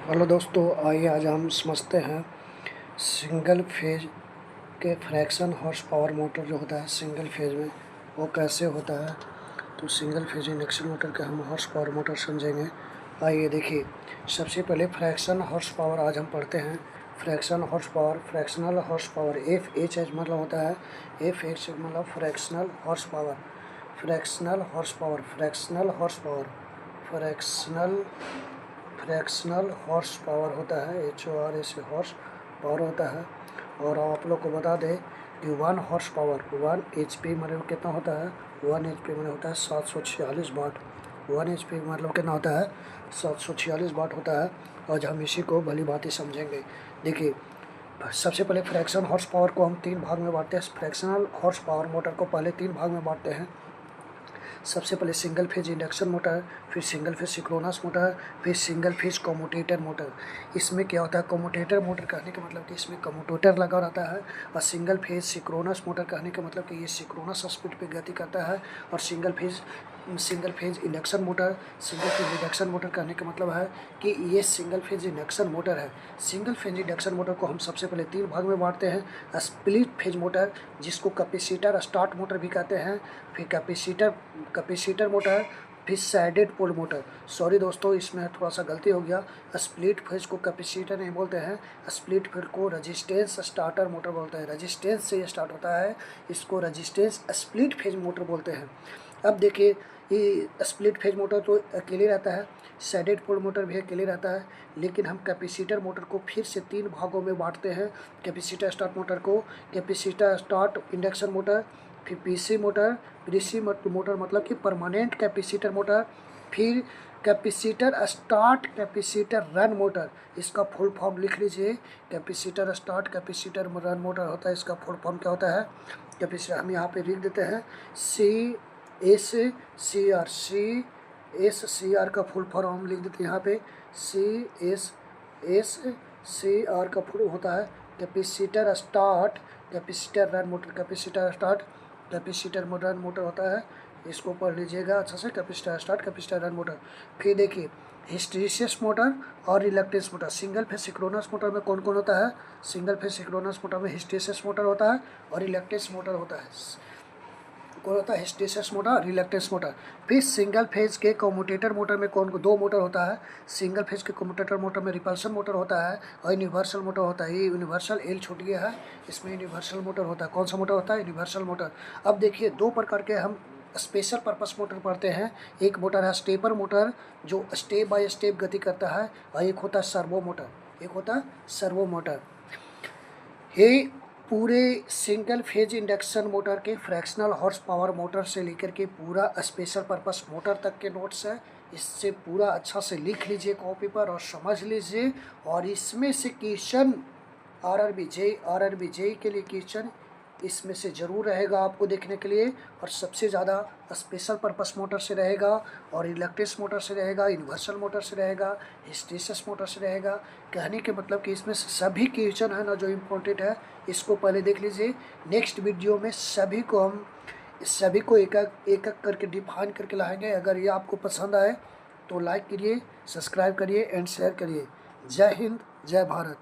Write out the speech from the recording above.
Hello दोस्तों, आइए आज हम समझते हैं सिंगल फेज के फ्रैक्शन हॉर्स पावर मोटर जो होता है सिंगल फेज में वो कैसे होता है। तो सिंगल फेज इंडक्शन मोटर के हम हॉर्स पावर मोटर समझेंगे। आइए देखिए, सबसे पहले फ्रैक्शन हॉर्स पावर आज हम पढ़ते हैं। Fraction horse power, fractional horse power, F H H मतलब होता है, एफ एच मतलब fractional horse power, fractional horse power, fractional horse power, fractional horse power होता है, HORS हॉर्स पावर होता है। और आप लोग को बता दें कि 1 हॉर्स पावर 1 HP मतलब कितना होता है, 1 HP मतलब होता है 746 वाट। 1 HP मतलब कितना होता है, 746 वाट होता है। आज हम इसी को भली भांति समझेंगे। देखिए, सबसे पहले फ्रैक्शन हॉर्स पावर को हम 3 भाग में बांटते हैं। फ्रैक्शनल हॉर्स पावर मोटर को पहले 3 भाग में बांटते हैं। सबसे पहले सिंगल फेज इंडक्शन मोटर, फिर सिंगल फेज सिंक्रोनस मोटर, फिर सिंगल फेज कम्यूटेटर मोटर। इसमें क्या होता है, कम्यूटेटर मोटर कहने का मतलब कि इसमें कम्यूटेटर लगा रहता है। और सिंगल फेज सिंक्रोनस मोटर कहने का मतलब कि ये सिंक्रोनस स्पीड पे गति करता है। और single phase induction motor, single phase induction motor कहने का मतलब है कि ये सिंगल फेज इंडक्शन मोटर है। सिंगल फेज इंडक्शन मोटर को हम सबसे पहले 3 भाग में बांटते हैं। स्प्लिट फेज मोटर, जिसको कैपेसिटर स्टार्ट मोटर भी कहते हैं, फिर कैपेसिटर मोटर, फिर सैडेड पोल मोटर। सॉरी दोस्तों, इसमें थोड़ा सा गलती हो गया। स्प्लिट फेज को कैपेसिटर नहीं बोलते हैं, स्प्लिट फेज को रेजिस्टेंस स्टार्टर मोटर बोलते हैं। रेजिस्टेंस से ये स्टार्ट होता है, इसको रेजिस्टेंस स्प्लिट फेज मोटर बोलते हैं। अब देखिए, ये स्प्लिट फेज मोटर तो अकेले रहता है, सैडेड पोल मोटर भी अकेले रहता है। लेकिन हम कैपेसिटर मोटर को फिर से 3 भागों में बांटते हैं। कैपेसिटर स्टार्ट मोटर को कैपेसिटर स्टार्ट इंडक्शन मोटर, फिर पीसी मोटर, पीसी मोटर मतलब कि परमानेंट कैपेसिटर मोटर, फिर capacitor start capacitor run motor. इसका फुल फॉर्म लिख लीजिए, capacitor start capacitor run motor होता है। इसका फुल फॉर्म क्या होता है, कैपेसिटर हम यहाँ पे लिख देते हैं CSCR का फुल फॉर्म हम लिख देते हैं यहाँ पे। CSCR का फुल होता है capacitor start capacitor run motor. Capacitor start capacitor run motor होता है, इसको पढ़ लीजिएगा अच्छा से, capacitor start capacitor run motor. फिर देखिए, हिस्टैरिसीस मोटर और reluctance motor. Single phase synchronous motor में कौन कौन होता है, सिंगल फेज सिंक्रोनस मोटर में हिस्टैरिसीस मोटर होता है और रिलक्टेंस मोटर होता है। कौन होता है, हिस्टैरिसीस मोटर, रिलक्टेंस मोटर। फिर सिंगल फेज के कम्यूटेटर मोटर में कौन 2 मोटर होता है। सिंगल फेज के कम्यूटेटर मोटर में रिपल्सन मोटर होता है और यूनिवर्सल मोटर होता है। ये यूनिवर्सल एल छूट गया है, इसमें यूनिवर्सल मोटर होता है। कौन सा मोटर होता है, यूनिवर्सल मोटर। अब देखिए, 2 प्रकार के हम स्पेशल पर्पस मोटर पढ़ते हैं। एक मोटर है स्टेपर मोटर, जो स्टेप बाय स्टेप गति करता है, और एक होता है सर्वो मोटर, एक होता है सर्वो मोटर। ये पूरे सिंगल फेज इंडक्शन मोटर के फ्रैक्शनल हॉर्स पावर मोटर से लेकर के पूरा स्पेशल पर्पस मोटर तक के नोट्स है। इससे पूरा अच्छा से लिख लीजिए कॉपी पर और समझ लीजिए। और इसमें से क्वेश्चन आरआरबी जेई के लिए क्वेश्चन इसमें से ज़रूर रहेगा आपको देखने के लिए। और सबसे ज़्यादा स्पेशल पर्पस मोटर से रहेगा, और इलेक्ट्रिक मोटर से रहेगा, यूनिवर्सल मोटर से रहेगा, हिस्टैरिसीस मोटर से रहेगा। कहने के मतलब कि इसमें सभी क्वेश्चन है ना जो इम्पोर्टेंट है, इसको पहले देख लीजिए। नेक्स्ट वीडियो में सभी को एक एक करके डिफाइन करके लाएंगे। अगर ये आपको पसंद आए तो लाइक करिए, सब्सक्राइब करिए एंड शेयर करिए। जय हिंद, जय भारत।